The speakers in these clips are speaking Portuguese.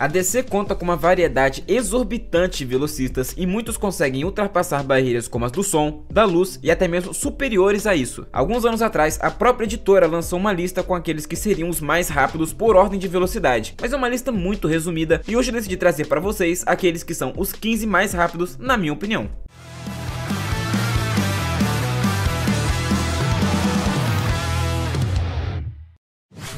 A DC conta com uma variedade exorbitante de velocistas e muitos conseguem ultrapassar barreiras como as do som, da luz e até mesmo superiores a isso. Alguns anos atrás, a própria editora lançou uma lista com aqueles que seriam os mais rápidos por ordem de velocidade, mas é uma lista muito resumida e hoje eu decidi trazer para vocês aqueles que são os 15 mais rápidos, na minha opinião.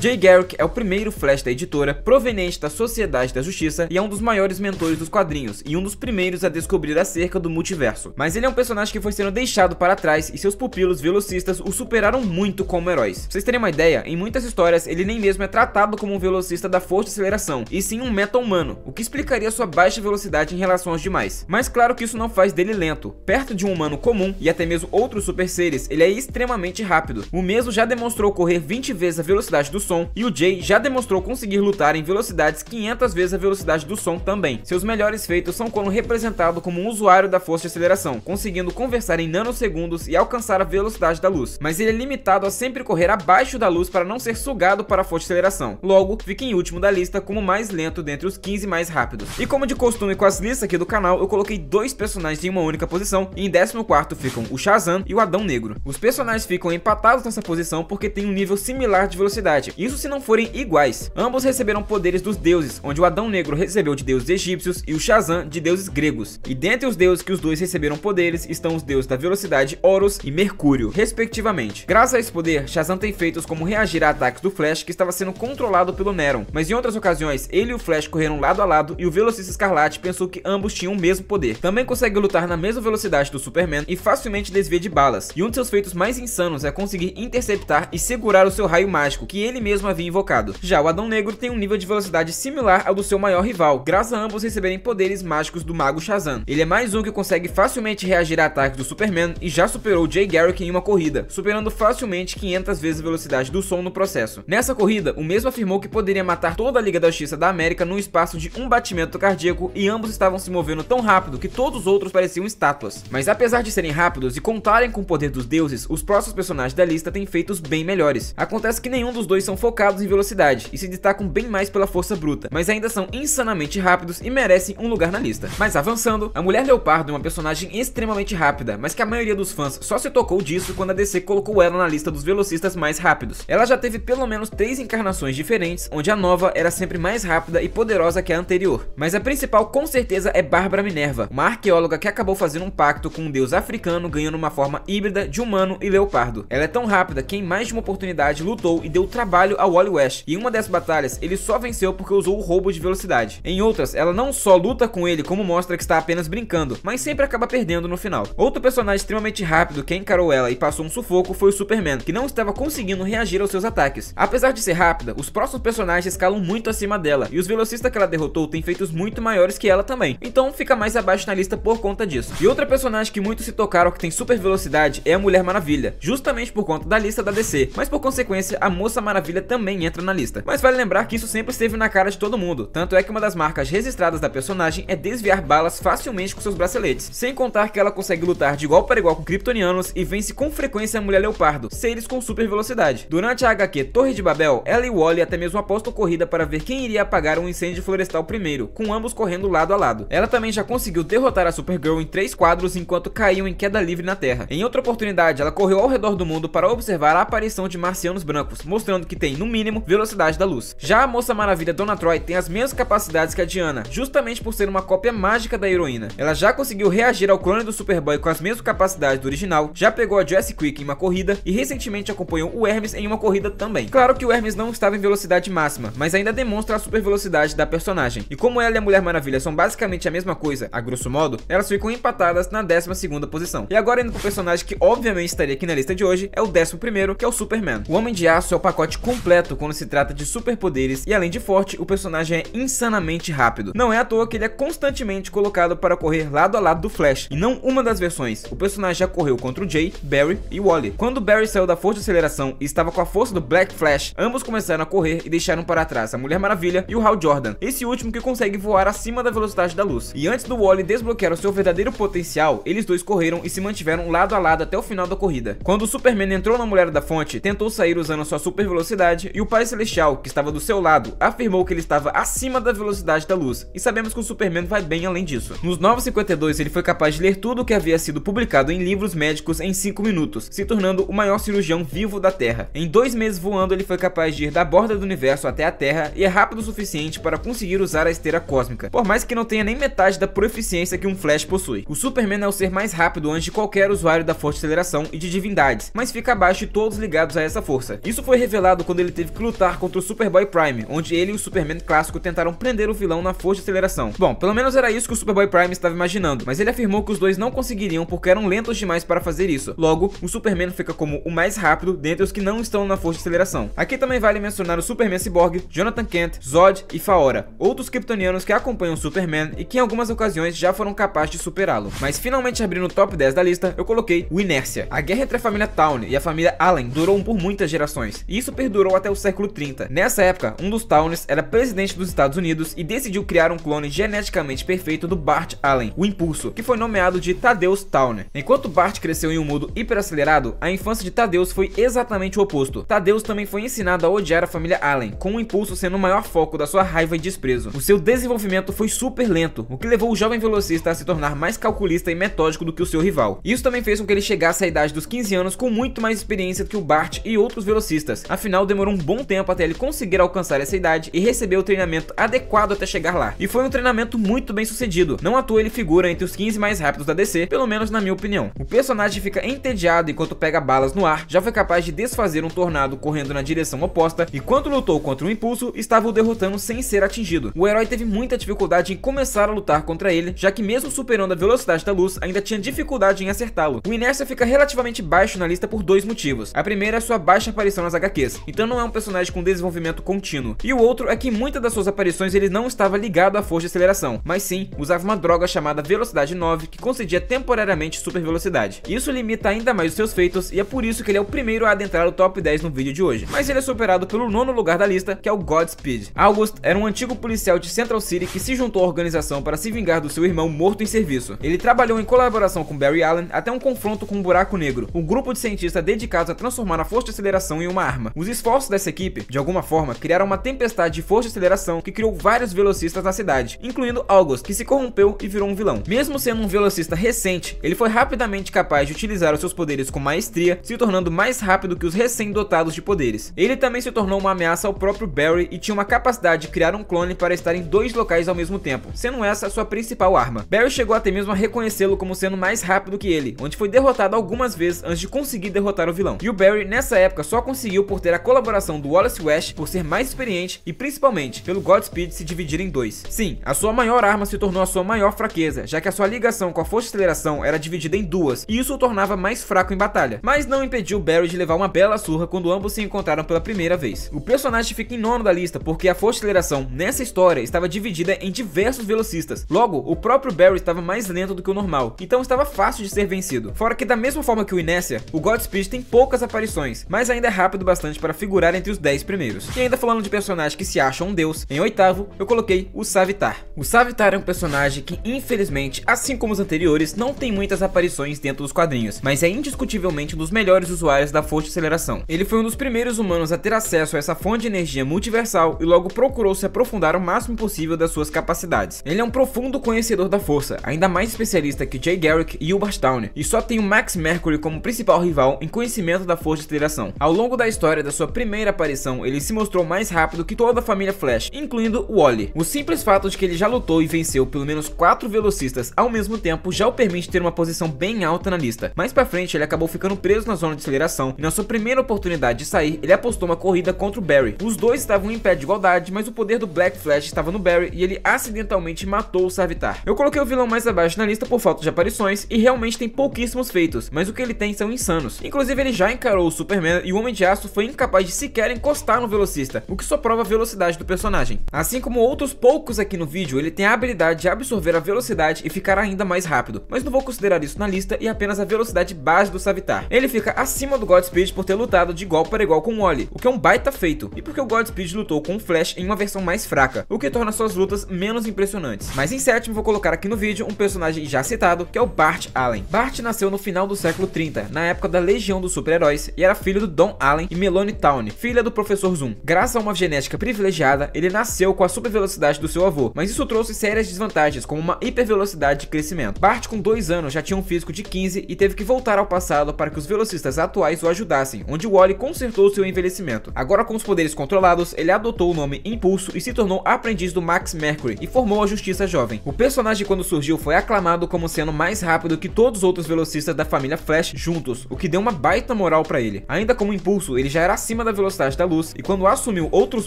Jay Garrick é o primeiro Flash da editora, proveniente da Sociedade da Justiça, e é um dos maiores mentores dos quadrinhos e um dos primeiros a descobrir acerca do multiverso. Mas ele é um personagem que foi sendo deixado para trás e seus pupilos velocistas o superaram muito como heróis. Pra vocês terem uma ideia, em muitas histórias ele nem mesmo é tratado como um velocista da força de aceleração, e sim um meta-humano, o que explicaria sua baixa velocidade em relação aos demais. Mas claro que isso não faz dele lento. Perto de um humano comum e até mesmo outros super seres, ele é extremamente rápido. O mesmo já demonstrou correr 20 vezes a velocidade do som, e o Jay já demonstrou conseguir lutar em velocidades 500 vezes a velocidade do som também. Seus melhores feitos são quando representado como um usuário da força de aceleração, conseguindo conversar em nanosegundos e alcançar a velocidade da luz, mas ele é limitado a sempre correr abaixo da luz para não ser sugado para a força de aceleração. Logo, fica em último da lista como o mais lento dentre os 15 mais rápidos. E como de costume com as listas aqui do canal, eu coloquei dois personagens em uma única posição, e em 14º ficam o Shazam e o Adão Negro. Os personagens ficam empatados nessa posição porque têm um nível similar de velocidade, isso se não forem iguais. Ambos receberam poderes dos deuses, onde o Adão Negro recebeu de deuses egípcios e o Shazam de deuses gregos. E dentre os deuses que os dois receberam poderes estão os deuses da velocidade Horus e Mercúrio, respectivamente. Graças a esse poder, Shazam tem feitos como reagir a ataques do Flash, que estava sendo controlado pelo Neron, mas em outras ocasiões ele e o Flash correram lado a lado e o Velocista Escarlate pensou que ambos tinham o mesmo poder. Também consegue lutar na mesma velocidade do Superman e facilmente desvia de balas, e um de seus feitos mais insanos é conseguir interceptar e segurar o seu raio mágico, que ele mesmo havia invocado. Já o Adão Negro tem um nível de velocidade similar ao do seu maior rival, graças a ambos receberem poderes mágicos do mago Shazam. Ele é mais um que consegue facilmente reagir a ataques do Superman e já superou Jay Garrick em uma corrida, superando facilmente 500 vezes a velocidade do som no processo. Nessa corrida, o mesmo afirmou que poderia matar toda a Liga da Justiça da América num espaço de um batimento cardíaco, e ambos estavam se movendo tão rápido que todos os outros pareciam estátuas. Mas apesar de serem rápidos e contarem com o poder dos deuses, os próximos personagens da lista têm feitos bem melhores. Acontece que nenhum dos dois são focados em velocidade e se destacam bem mais pela força bruta, mas ainda são insanamente rápidos e merecem um lugar na lista. Mas avançando, a Mulher Leopardo é uma personagem extremamente rápida, mas que a maioria dos fãs só se tocou disso quando a DC colocou ela na lista dos velocistas mais rápidos. Ela já teve pelo menos 3 encarnações diferentes, onde a nova era sempre mais rápida e poderosa que a anterior. Mas a principal com certeza é Bárbara Minerva, uma arqueóloga que acabou fazendo um pacto com um deus africano, ganhando uma forma híbrida de humano e leopardo. Ela é tão rápida que em mais de uma oportunidade lutou e deu trabalho ao Wally West, e em uma dessas batalhas ele só venceu porque usou o roubo de velocidade. Em outras, ela não só luta com ele como mostra que está apenas brincando, mas sempre acaba perdendo no final. Outro personagem extremamente rápido que encarou ela e passou um sufoco foi o Superman, que não estava conseguindo reagir aos seus ataques. Apesar de ser rápida, os próximos personagens escalam muito acima dela, e os velocistas que ela derrotou têm feitos muito maiores que ela também, então fica mais abaixo na lista por conta disso. E outra personagem que muitos se tocaram que tem super velocidade é a Mulher Maravilha, justamente por conta da lista da DC, mas por consequência a Moça Maravilha também entra na lista. Mas vale lembrar que isso sempre esteve na cara de todo mundo, tanto é que uma das marcas registradas da personagem é desviar balas facilmente com seus braceletes, sem contar que ela consegue lutar de igual para igual com kryptonianos e vence com frequência a Mulher Leopardo, seres com super velocidade. Durante a HQ Torre de Babel, ela e Wally até mesmo apostam corrida para ver quem iria apagar um incêndio florestal primeiro, com ambos correndo lado a lado. Ela também já conseguiu derrotar a Supergirl em 3 quadros enquanto caíam em queda livre na Terra. Em outra oportunidade, ela correu ao redor do mundo para observar a aparição de marcianos brancos, mostrando que tem, no mínimo, velocidade da luz. Já a Moça Maravilha Donna Troy tem as mesmas capacidades que a Diana, justamente por ser uma cópia mágica da heroína. Ela já conseguiu reagir ao clone do Superboy com as mesmas capacidades do original, já pegou a Jessie Quick em uma corrida e recentemente acompanhou o Hermes em uma corrida também. Claro que o Hermes não estava em velocidade máxima, mas ainda demonstra a super velocidade da personagem. E como ela e a Mulher Maravilha são basicamente a mesma coisa, a grosso modo, elas ficam empatadas na 12ª posição. E agora indo pro personagem que obviamente estaria aqui na lista de hoje, é o 11º, que é o Superman. O Homem de Aço é o pacote completo quando se trata de superpoderes, e além de forte, o personagem é insanamente rápido. Não é à toa que ele é constantemente colocado para correr lado a lado do Flash, e não uma das versões. O personagem já correu contra o Jay, Barry e Wally. Quando Barry saiu da força de aceleração e estava com a força do Black Flash, ambos começaram a correr e deixaram para trás a Mulher Maravilha e o Hal Jordan, esse último que consegue voar acima da velocidade da luz. E antes do Wally desbloquear o seu verdadeiro potencial, eles dois correram e se mantiveram lado a lado até o final da corrida. Quando o Superman entrou na Mulher da Fonte, tentou sair usando sua super velocidade, velocidade, e o Pai Celestial, que estava do seu lado, afirmou que ele estava acima da velocidade da luz, e sabemos que o Superman vai bem além disso. Nos 952 ele foi capaz de ler tudo o que havia sido publicado em livros médicos em 5 minutos, se tornando o maior cirurgião vivo da Terra. Em 2 meses voando ele foi capaz de ir da borda do universo até a Terra, e é rápido o suficiente para conseguir usar a esteira cósmica, por mais que não tenha nem metade da proficiência que um Flash possui. O Superman é o ser mais rápido antes de qualquer usuário da Força de Aceleração e de divindades, mas fica abaixo de todos ligados a essa força. Isso foi revelado quando ele teve que lutar contra o Superboy Prime, onde ele e o Superman clássico tentaram prender o vilão na Força de Aceleração. Bom, pelo menos era isso que o Superboy Prime estava imaginando, mas ele afirmou que os dois não conseguiriam porque eram lentos demais para fazer isso. Logo, o Superman fica como o mais rápido dentre os que não estão na Força de Aceleração. Aqui também vale mencionar o Superman Cyborg, Jonathan Kent, Zod e Faora, outros kryptonianos que acompanham o Superman e que em algumas ocasiões já foram capazes de superá-lo. Mas finalmente abrindo o top 10 da lista, eu coloquei o Inércia. A guerra entre a família Tawny e a família Allen durou por muitas gerações, e isso perdurou até o século 30. Nessa época, um dos Tawneys era presidente dos Estados Unidos e decidiu criar um clone geneticamente perfeito do Bart Allen, o Impulso, que foi nomeado de Thaddeus Tawny. Enquanto Bart cresceu em um mundo hiperacelerado, a infância de Thaddeus foi exatamente o oposto. Thaddeus também foi ensinado a odiar a família Allen, com o Impulso sendo o maior foco da sua raiva e desprezo. O seu desenvolvimento foi super lento, o que levou o jovem velocista a se tornar mais calculista e metódico do que o seu rival. Isso também fez com que ele chegasse à idade dos 15 anos com muito mais experiência do que o Bart e outros velocistas. Afinal, demorou um bom tempo até ele conseguir alcançar essa idade e receber o treinamento adequado até chegar lá. E foi um treinamento muito bem sucedido. Não à toa ele figura entre os 15 mais rápidos da DC, pelo menos na minha opinião. O personagem fica entediado enquanto pega balas no ar, já foi capaz de desfazer um tornado correndo na direção oposta, e quando lutou contra o Impulso, estava o derrotando sem ser atingido. O herói teve muita dificuldade em começar a lutar contra ele, já que mesmo superando a velocidade da luz, ainda tinha dificuldade em acertá-lo. O Inércia fica relativamente baixo na lista por 2 motivos. A primeira é sua baixa aparição nas HQs, então não é um personagem com desenvolvimento contínuo. E o outro é que muitas das suas aparições ele não estava ligado à força de aceleração, mas sim usava uma droga chamada Velocidade 9 que concedia temporariamente super velocidade. Isso limita ainda mais os seus feitos e é por isso que ele é o primeiro a adentrar o top 10 no vídeo de hoje. Mas ele é superado pelo 9º lugar da lista, que é o Godspeed. August era um antigo policial de Central City que se juntou à organização para se vingar do seu irmão morto em serviço. Ele trabalhou em colaboração com Barry Allen até um confronto com um buraco negro, um grupo de cientistas dedicados a transformar a força de aceleração em uma arma. Os esforços dessa equipe, de alguma forma, criaram uma tempestade de força de aceleração que criou vários velocistas na cidade, incluindo August, que se corrompeu e virou um vilão. Mesmo sendo um velocista recente, ele foi rapidamente capaz de utilizar os seus poderes com maestria, se tornando mais rápido que os recém-dotados de poderes. Ele também se tornou uma ameaça ao próprio Barry e tinha uma capacidade de criar um clone para estar em 2 locais ao mesmo tempo, sendo essa sua principal arma. Barry chegou até mesmo a reconhecê-lo como sendo mais rápido que ele, onde foi derrotado algumas vezes antes de conseguir derrotar o vilão. E o Barry, nessa época, só conseguiu por ter a colaboração do Wallace West, por ser mais experiente e principalmente pelo Godspeed se dividir em 2. Sim, a sua maior arma se tornou a sua maior fraqueza, já que a sua ligação com a força de aceleração era dividida em 2, e isso o tornava mais fraco em batalha, mas não impediu Barry de levar uma bela surra quando ambos se encontraram pela primeira vez. O personagem fica em 9º da lista porque a força de aceleração nessa história estava dividida em diversos velocistas. Logo, o próprio Barry estava mais lento do que o normal, então estava fácil de ser vencido. Fora que da mesma forma que o Inércia, o Godspeed tem poucas aparições, mas ainda é rápido bastante para figurar entre os 10 primeiros. E ainda falando de personagem que se acha um deus, em 8º eu coloquei o Savitar. O Savitar é um personagem que infelizmente, assim como os anteriores, não tem muitas aparições dentro dos quadrinhos, mas é indiscutivelmente um dos melhores usuários da força de aceleração. Ele foi um dos primeiros humanos a ter acesso a essa fonte de energia multiversal e logo procurou se aprofundar o máximo possível das suas capacidades. Ele é um profundo conhecedor da força, ainda mais especialista que Jay Garrick e Hubert Tawny, e só tem o Max Mercury como principal rival em conhecimento da força de aceleração. Ao longo da história da sua primeira aparição, ele se mostrou mais rápido que toda a família Flash, incluindo o Wally. O simples fato de que ele já lutou e venceu pelo menos 4 velocistas ao mesmo tempo já o permite ter uma posição bem alta na lista. Mais pra frente ele acabou ficando preso na zona de aceleração e na sua primeira oportunidade de sair, ele apostou uma corrida contra o Barry. Os dois estavam em pé de igualdade, mas o poder do Black Flash estava no Barry e ele acidentalmente matou o Savitar. Eu coloquei o vilão mais abaixo na lista por falta de aparições e realmente tem pouquíssimos feitos, mas o que ele tem são insanos. Inclusive ele já encarou o Superman e o Homem de Aço foi incapaz de sequer encostar no velocista, o que só prova a velocidade do personagem. Assim como outros poucos aqui no vídeo, ele tem a habilidade de absorver a velocidade e ficar ainda mais rápido, mas não vou considerar isso na lista e apenas a velocidade base do Savitar. Ele fica acima do Godspeed por ter lutado de igual para igual com o Wally, o que é um baita feito, e porque o Godspeed lutou com o Flash em uma versão mais fraca, o que torna suas lutas menos impressionantes. Mas em 7º vou colocar aqui no vídeo um personagem já citado, que é o Bart Allen. Bart nasceu no final do século 30, na época da Legião dos Super-Heróis, e era filho do Don Allen e Melanie Tawny. Brown, filha do Professor Zoom. Graças a uma genética privilegiada, ele nasceu com a super velocidade do seu avô, mas isso trouxe sérias desvantagens, como uma hipervelocidade de crescimento. Bart, com 2 anos, já tinha um físico de 15 e teve que voltar ao passado para que os velocistas atuais o ajudassem, onde Wally consertou seu envelhecimento. Agora, com os poderes controlados, ele adotou o nome Impulso e se tornou aprendiz do Max Mercury e formou a Justiça Jovem. O personagem, quando surgiu, foi aclamado como sendo mais rápido que todos os outros velocistas da família Flash juntos, o que deu uma baita moral pra ele. Ainda como Impulso, ele já era acima da velocidade da luz e quando assumiu outros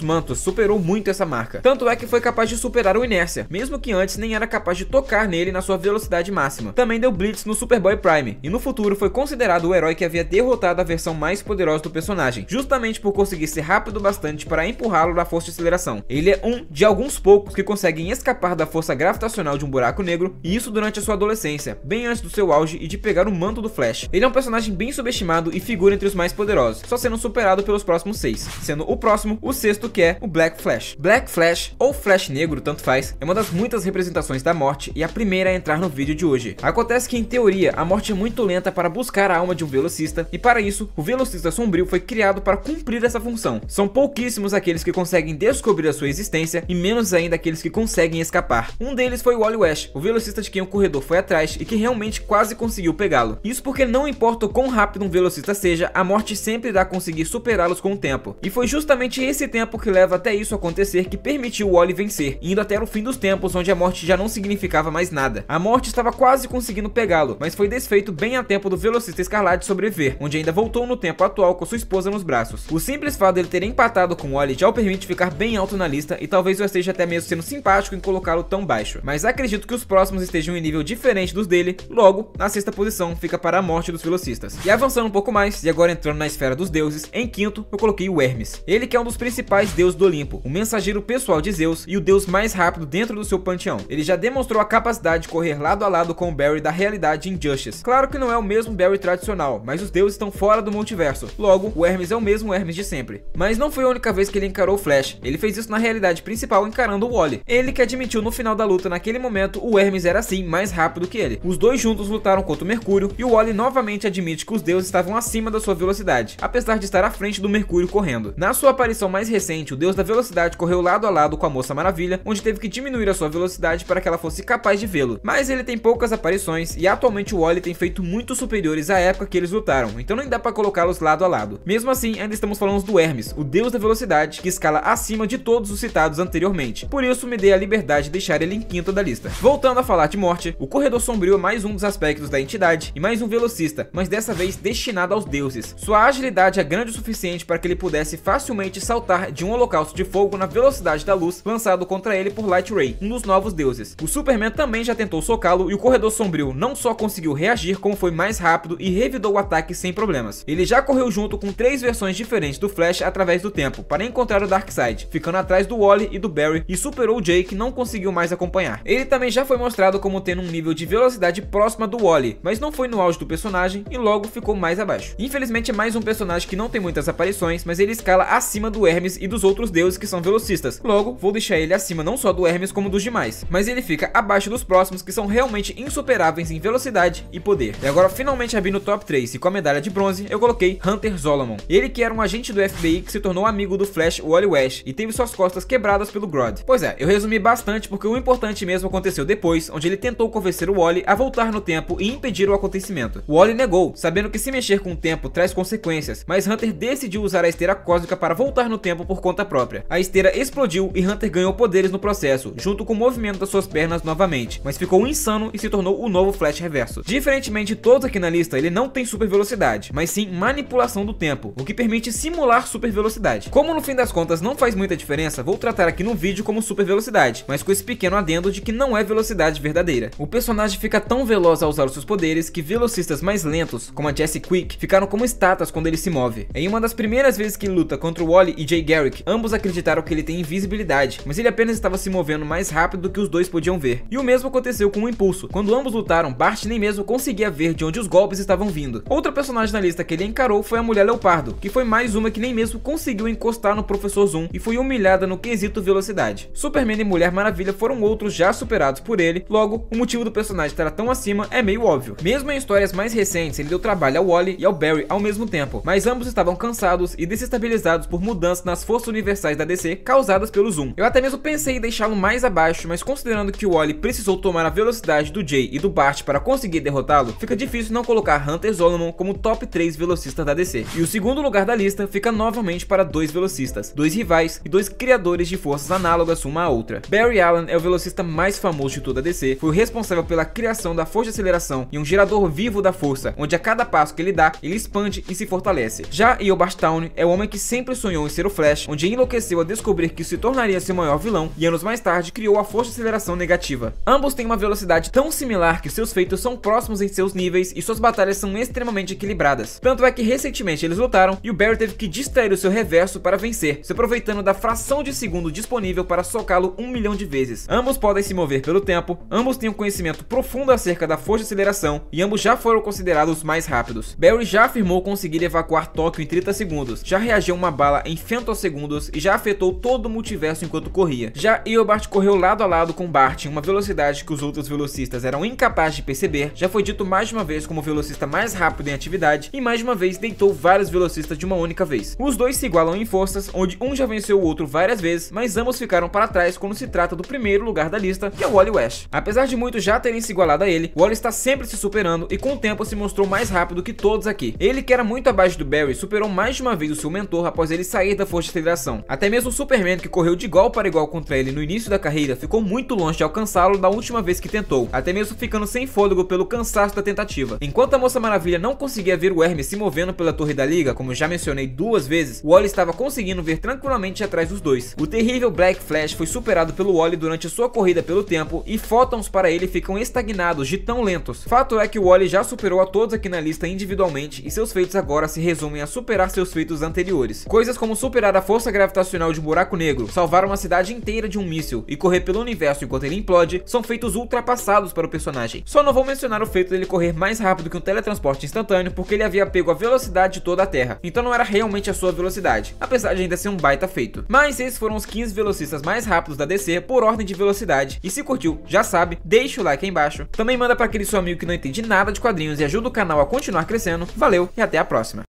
mantos, superou muito essa marca. Tanto é que foi capaz de superar o Inércia, mesmo que antes nem era capaz de tocar nele na sua velocidade máxima. Também deu Blitz no Superboy Prime, e no futuro foi considerado o herói que havia derrotado a versão mais poderosa do personagem, justamente por conseguir ser rápido bastante para empurrá-lo da força de aceleração. Ele é um de alguns poucos que conseguem escapar da força gravitacional de um buraco negro, e isso durante a sua adolescência, bem antes do seu auge e de pegar o manto do Flash. Ele é um personagem bem subestimado e figura entre os mais poderosos, só sendo superado pelos próximos 6, sendo o próximo o sexto, que é o Black Flash. Black Flash, ou Flash Negro, tanto faz, é uma das muitas representações da morte e a primeira a entrar no vídeo de hoje. Acontece que, em teoria, a morte é muito lenta para buscar a alma de um velocista, e para isso, o velocista sombrio foi criado para cumprir essa função. São pouquíssimos aqueles que conseguem descobrir a sua existência, e menos ainda aqueles que conseguem escapar. Um deles foi o Wally West, o velocista de quem o corredor foi atrás e que realmente quase conseguiu pegá-lo. Isso porque não importa o quão rápido um velocista seja, a morte sempre irá conseguir superá-los com o tempo. E foi justamente esse tempo que leva até isso acontecer que permitiu o Wally vencer, indo até o fim dos tempos, onde a morte já não significava mais nada. A morte estava quase conseguindo pegá-lo, mas foi desfeito bem a tempo do velocista Escarlate sobreviver, onde ainda voltou no tempo atual com sua esposa nos braços. O simples fato dele ter empatado com o Wally já o permite ficar bem alto na lista, e talvez eu esteja até mesmo sendo simpático em colocá-lo tão baixo, mas acredito que os próximos estejam em nível diferente dos dele, logo, na sexta posição fica para a morte dos velocistas. E avançando um pouco mais, e agora entrando na esfera dos deuses, em quinto eu coloquei o Hermes. Ele que é um dos principais deuses do Olimpo, o mensageiro pessoal de Zeus e o deus mais rápido dentro do seu panteão. Ele já demonstrou a capacidade de correr lado a lado com o Barry da realidade Injustice. Claro que não é o mesmo Barry tradicional, mas os deuses estão fora do multiverso, logo, o Hermes é o mesmo Hermes de sempre. Mas não foi a única vez que ele encarou o Flash, ele fez isso na realidade principal encarando o Wally. Ele que admitiu no final da luta, naquele momento, o Hermes era sim mais rápido que ele. Os dois juntos lutaram contra o Mercúrio, e o Wally novamente admite que os deuses estavam acima da sua velocidade, apesar de estar à frente do Mercúrio correndo. Na sua aparição mais recente, o deus da velocidade correu lado a lado com a Moça Maravilha, onde teve que diminuir a sua velocidade para que ela fosse capaz de vê-lo. Mas ele tem poucas aparições, e atualmente o Wally tem feito muito superiores à época que eles lutaram, então nem dá para colocá-los lado a lado. Mesmo assim, ainda estamos falando do Hermes, o deus da velocidade, que escala acima de todos os citados anteriormente. Por isso, me dei a liberdade de deixar ele em quinto da lista. Voltando a falar de morte, o Corredor Sombrio é mais um dos aspectos da entidade e mais um velocista, mas dessa vez destinado aos deuses. Sua agilidade é grande o suficiente para que ele pudesse facilmente saltar de um holocausto de fogo na velocidade da luz lançado contra ele por Light Ray, um dos novos deuses. O Superman também já tentou socá-lo, e o Corredor Sombrio não só conseguiu reagir, como foi mais rápido e revidou o ataque sem problemas. Ele já correu junto com 3 versões diferentes do Flash através do tempo para encontrar o Darkseid, ficando atrás do Wally e do Barry, e superou o Jay, que não conseguiu mais acompanhar. Ele também já foi mostrado como tendo um nível de velocidade próxima do Wally, mas não foi no auge do personagem e logo ficou mais abaixo. Infelizmente é mais um personagem que não tem muitas aparições, mas ele escala acima do Hermes e dos outros deuses que são velocistas. Logo, vou deixar ele acima não só do Hermes como dos demais, mas ele fica abaixo dos próximos, que são realmente insuperáveis em velocidade e poder. E agora, finalmente abrindo o top 3 e com a medalha de bronze, eu coloquei Hunter Zolomon. Ele que era um agente do FBI que se tornou amigo do Flash Wally West e teve suas costas quebradas pelo Grodd. Pois é, eu resumi bastante porque o importante mesmo aconteceu depois, onde ele tentou convencer o Wally a voltar no tempo e impedir o acontecimento. O Wally negou, sabendo que se mexer com o tempo traz consequências, mas Hunter decidiu usar a esteira cósmica para voltar no tempo por conta própria. A esteira explodiu e Hunter ganhou poderes no processo, junto com o movimento das suas pernas novamente, mas ficou insano e se tornou o novo Flash Reverso. Diferentemente de todos aqui na lista, ele não tem super velocidade, mas sim manipulação do tempo, o que permite simular super velocidade. Como no fim das contas não faz muita diferença, vou tratar aqui no vídeo como super velocidade, mas com esse pequeno adendo de que não é velocidade verdadeira. O personagem fica tão veloz ao usar os seus poderes que velocistas mais lentos, como a Jesse Quick, ficaram como estátuas quando ele se move. Em uma das primeiras vezes que ele luta contra o Wally e Jay Garrick, ambos acreditaram que ele tem invisibilidade, mas ele apenas estava se movendo mais rápido do que os dois podiam ver. E o mesmo aconteceu com o Impulso. Quando ambos lutaram, Bart nem mesmo conseguia ver de onde os golpes estavam vindo. Outra personagem na lista que ele encarou foi a Mulher Leopardo, que foi mais uma que nem mesmo conseguiu encostar no Professor Zoom e foi humilhada no quesito velocidade. Superman e Mulher Maravilha foram outros já superados por ele, logo, o motivo do personagem estar tão acima é meio óbvio. Mesmo em histórias mais recentes, ele deu trabalho ao Wally e ao Barry ao mesmo tempo, mas ambos estavam cansados afetados e desestabilizados por mudanças nas forças universais da DC causadas pelo Zoom. Eu até mesmo pensei em deixá-lo mais abaixo, mas considerando que o Wally precisou tomar a velocidade do Jay e do Bart para conseguir derrotá-lo, fica difícil não colocar Hunter Zolomon como top 3 velocistas da DC. E o segundo lugar da lista fica novamente para 2 velocistas, 2 rivais e 2 criadores de forças análogas uma à outra. Barry Allen é o velocista mais famoso de toda a DC, foi o responsável pela criação da força de aceleração e um gerador vivo da força, onde a cada passo que ele dá, ele expande e se fortalece. Já Eobard Thawne é o homem que sempre sonhou em ser o Flash, onde enlouqueceu a descobrir que se tornaria seu maior vilão e anos mais tarde criou a força de aceleração negativa. Ambos têm uma velocidade tão similar que seus feitos são próximos em seus níveis e suas batalhas são extremamente equilibradas. Tanto é que recentemente eles lutaram e o Barry teve que distrair o seu reverso para vencer, se aproveitando da fração de segundo disponível para socá-lo 1 milhão de vezes. Ambos podem se mover pelo tempo, ambos têm um conhecimento profundo acerca da força de aceleração e ambos já foram considerados mais rápidos. Barry já afirmou conseguir evacuar Tóquio em 30 segundos, já reagiu a uma bala em femtosegundos e já afetou todo o multiverso enquanto corria. Já Eobard correu lado a lado com Bart em uma velocidade que os outros velocistas eram incapazes de perceber, já foi dito mais de uma vez como o velocista mais rápido em atividade e mais de uma vez deitou vários velocistas de uma única vez. Os dois se igualam em forças, onde um já venceu o outro várias vezes, mas ambos ficaram para trás quando se trata do primeiro lugar da lista, que é o Wally West. Apesar de muitos já terem se igualado a ele, o Wally está sempre se superando e com o tempo se mostrou mais rápido que todos aqui. Ele, que era muito abaixo do Barry, superou mais de uma vez o seu mentor após ele sair da força de aceleração. Até mesmo o Superman, que correu de igual para igual contra ele no início da carreira, ficou muito longe de alcançá-lo da última vez que tentou, até mesmo ficando sem fôlego pelo cansaço da tentativa. Enquanto a Moça Maravilha não conseguia ver o Hermes se movendo pela Torre da Liga, como já mencionei 2 vezes, o Wally estava conseguindo ver tranquilamente atrás dos dois. O terrível Black Flash foi superado pelo Wally durante sua corrida pelo tempo e fótons para ele ficam estagnados de tão lentos. Fato é que o Wally já superou a todos aqui na lista individualmente e seus feitos agora se resumem a superar seus feitos anteriores. Coisas como superar a força gravitacional de um buraco negro, salvar uma cidade inteira de um míssil e correr pelo universo enquanto ele implode são feitos ultrapassados para o personagem. Só não vou mencionar o feito dele correr mais rápido que um teletransporte instantâneo porque ele havia pego a velocidade de toda a Terra, então não era realmente a sua velocidade, apesar de ainda ser um baita feito. Mas esses foram os 15 velocistas mais rápidos da DC por ordem de velocidade, e se curtiu, já sabe, deixa o like aí embaixo, também manda para aquele seu amigo que não entende nada de quadrinhos e ajuda o canal a continuar crescendo. Valeu e até a próxima.